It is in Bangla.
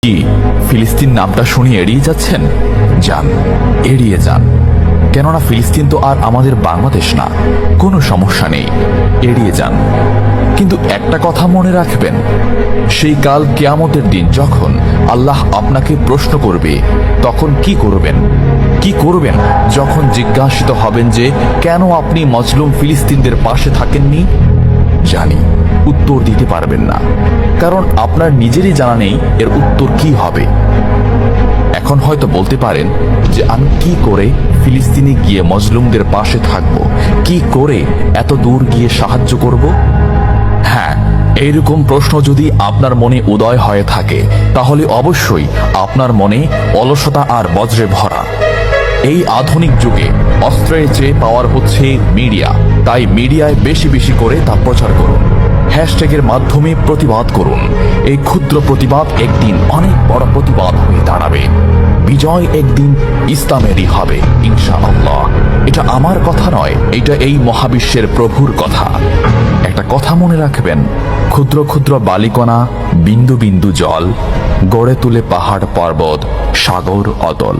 কি ফিলিস্তিন নামটা শুনে এড়িয়ে যাচ্ছেন? যান, এড়িয়ে যান। কেননা ফিলিস্তিন তো আর আমাদের বাংলাদেশ না। কোনো সমস্যা নেই, এড়িয়ে যান। কিন্তু একটা কথা মনে রাখবেন, সেই কাল কিয়ামতের দিন যখন আল্লাহ আপনাকে প্রশ্ন করবে, তখন কি করবেন? কি করবেন যখন জিজ্ঞাসিত হবেন যে কেন আপনি মজলুম ফিলিস্তিনদের পাশে থাকেননি? জানি উত্তর দিতে পারবেন না, কারণ আপনার নিজেরই জানা নেই এর উত্তর কি হবে। এখন হয়তো বলতে পারেন যে আমি কি করে ফিলিস্তিনে গিয়ে মজলুমদের পাশে থাকব, কি করে এত দূর গিয়ে সাহায্য করব? হ্যাঁ, এইরকম প্রশ্ন যদি আপনার মনে উদয় হয়ে থাকে, তাহলে অবশ্যই আপনার মনে অলসতা আর বজ্রে ভরা। এই আধুনিক যুগে অস্ত্রের চেয়ে পাওয়ার হচ্ছে মিডিয়া, তাই মিডিয়ায় বেশি বেশি করে তা প্রচার করুন। হ্যাশট্যাগের মাধ্যমে প্রতিবাদ করুন। এই ক্ষুদ্র প্রতিবাদ একদিন অনেক বড় প্রতিবাদ হয়ে দাঁড়াবে। বিজয় একদিন ইসলামেরই হবে ইনশাআল্লাহ। এটা আমার কথা নয়, এটা এই মহাবিশ্বের প্রভুর কথা। একটা কথা মনে রাখবেন, ক্ষুদ্র ক্ষুদ্র বালিকণা, বিন্দু বিন্দু জল গড়ে তুলে পাহাড় পর্বত, সাগর অতল।